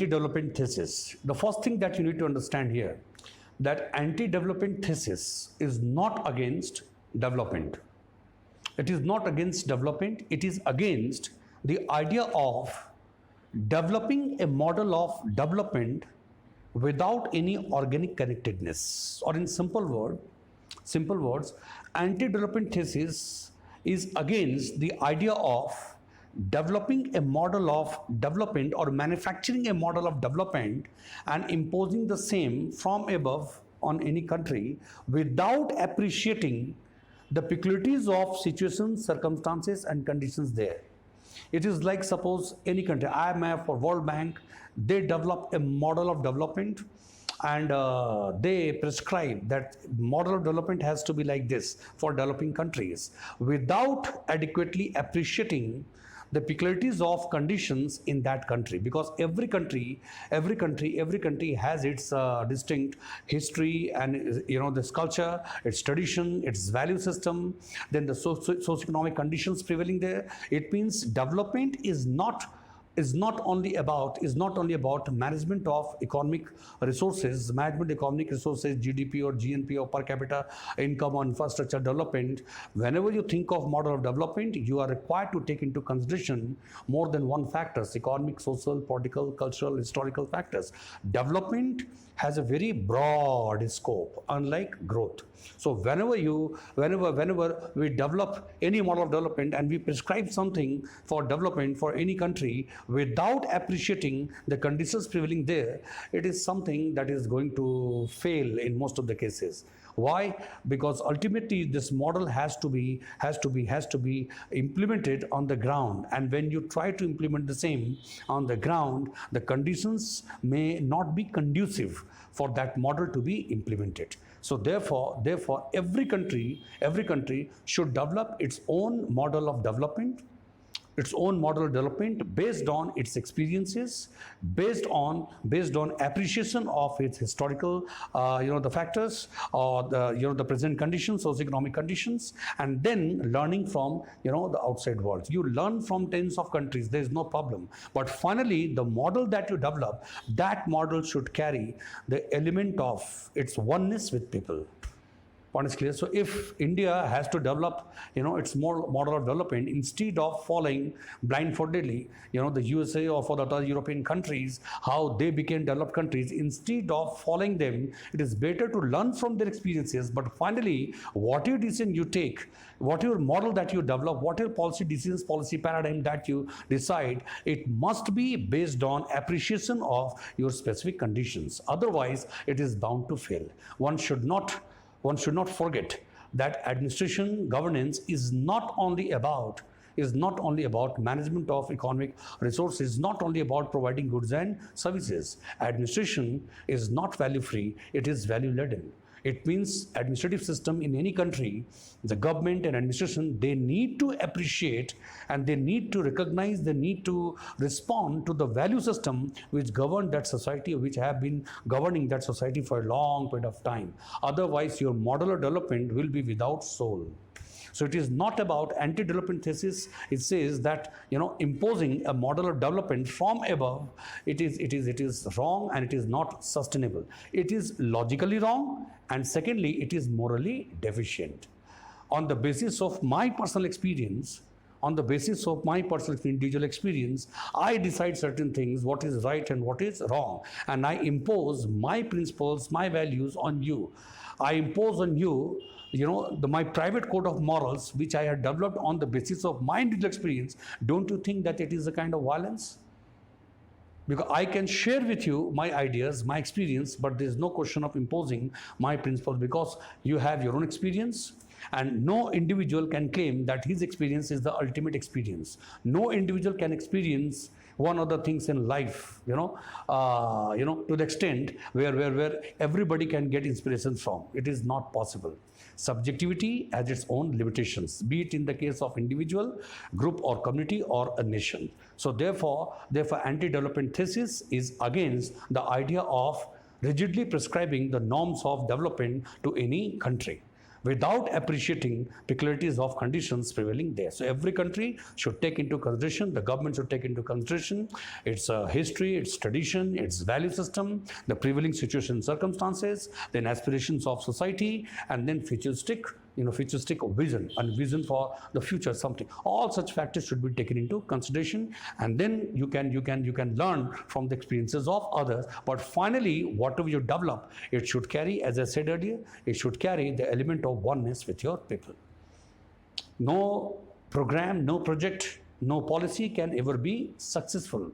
anti-development thesis. The first thing that you need to understand here, that anti-development thesis is not against development. It is not against development, it is against the idea of developing a model of development without any organic connectedness. Or in simple words, anti-development thesis is against the idea of developing a model of development or manufacturing a model of development and imposing the same from above on any country without appreciating the peculiarities of situations, circumstances and conditions there. It is like, suppose any country, IMF or World Bank, they develop a model of development and they prescribe that model of development has to be like this for developing countries without adequately appreciating the peculiarities of conditions in that country, because every country has its distinct history and this culture, its tradition, its value system, then the socioeconomic conditions prevailing there. It means development is not only about management of economic resources, GDP or GNP or per capita income or infrastructure development. Whenever you think of model of development, you are required to take into consideration more than one factors: economic, social, political, cultural, historical factors. Development has a very broad scope, unlike growth. So whenever we develop any model of development and we prescribe something for development for any country without appreciating the conditions prevailing there, it is something that is going to fail in most of the cases. Why? Because ultimately this model has to be implemented on the ground, and when you try to implement the same on the ground, the conditions may not be conducive for that model to be implemented. So therefore every country should develop its own model of development, based on its experiences, based on appreciation of its historical the factors or the present conditions, socioeconomic conditions, and then learning from the outside world. You learn from tens of countries, there is no problem, but finally the model that you develop, that model should carry the element of its oneness with people. Point is clear. So if India has to develop its model of development, instead of following blindfoldedly the USA or for the other European countries, how they became developed countries, instead of following them, it is better to learn from their experiences. But finally, whatever decision you take, whatever model that you develop, whatever policy decisions, policy paradigm that you decide, it must be based on appreciation of your specific conditions. Otherwise it is bound to fail. One should not forget that administration governance is not only about management of economic resources, not only about providing goods and services. Administration is not value free, it is value laden. It means administrative system in any country, the government and administration, they need to appreciate and they need to recognize, they need to respond to the value system which govern that society, which have been governing that society for a long period of time. Otherwise, your model of development will be without soul. So it is not about anti-development thesis. It says that imposing a model of development from above, it is wrong and it is not sustainable. It is logically wrong, and secondly, it is morally deficient. On the basis of my personal experience, individual experience, I decide certain things, what is right and what is wrong, and I impose my principles, my values on you. I impose on you my private code of morals, which I have developed on the basis of my individual experience. Don't you think that it is a kind of violence? Because I can share with you my ideas, my experience, but there is no question of imposing my principles, because you have your own experience, and no individual can claim that his experience is the ultimate experience. No individual can experience one other things in life, to the extent where everybody can get inspiration from. It is not possible. Subjectivity has its own limitations, be it in the case of individual, group or community or a nation. So therefore anti-development thesis is against the idea of rigidly prescribing the norms of development to any country. without appreciating peculiarities of conditions prevailing there. So every country should take into consideration, the government should take into consideration its history, its tradition, its value system, the prevailing situation and circumstances, then aspirations of society, and then futuristic vision and vision for the future, something. All such factors should be taken into consideration, and then you can learn from the experiences of others. But finally, whatever you develop, it should carry, as I said earlier, it should carry the element of oneness with your people. No program, no project, no policy can ever be successful,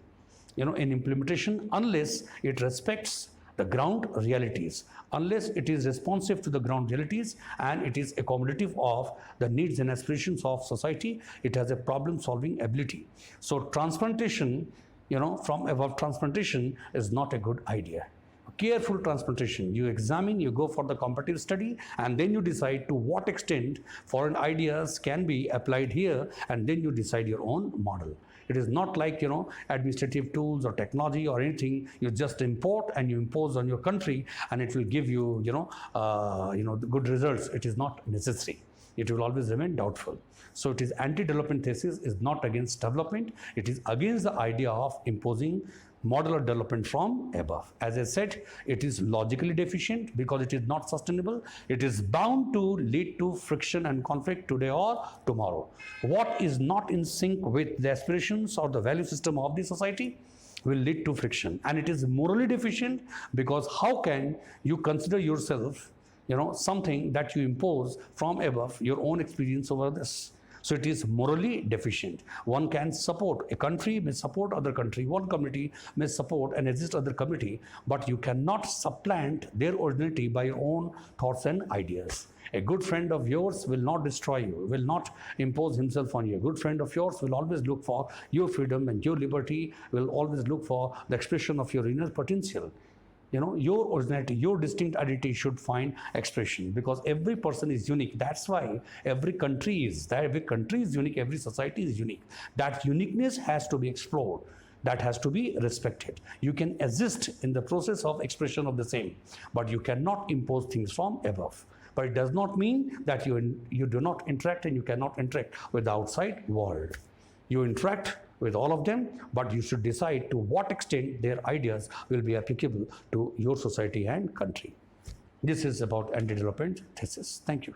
in implementation unless it respects the ground realities, unless it is responsive to the ground realities and it is accommodative of the needs and aspirations of society. It has a problem-solving ability. So transplantation, from above transplantation is not a good idea. Careful transplantation, you examine, you go for the comparative study, and then you decide to what extent foreign ideas can be applied here, and then you decide your own model. It is not like, administrative tools or technology or anything. You just import and you impose on your country, and it will give you, the good results. It is not necessary. It will always remain doubtful. So it is anti-development thesis is not against development. It is against the idea of imposing modular development from above. As I said, it is logically deficient because it is not sustainable. It is bound to lead to friction and conflict today or tomorrow. What is not in sync with the aspirations or the value system of the society will lead to friction. And it is morally deficient because how can you consider yourself, something that you impose from above your own experience over this? So it is morally deficient. One can support, a country may support other country, one community may support and exist other community, but you cannot supplant their originality by your own thoughts and ideas. A good friend of yours will not destroy you, will not impose himself on you. A good friend of yours will always look for your freedom and your liberty, will always look for the expression of your inner potential. Your originality, your distinct identity should find expression because every person is unique. That's why every country is unique, every society is unique. That uniqueness has to be explored. That has to be respected. You can assist in the process of expression of the same, but you cannot impose things from above. But it does not mean that you do not interact and you cannot interact with the outside world. You interact with all of them, but you should decide to what extent their ideas will be applicable to your society and country. This is about anti-development thesis. Thank you.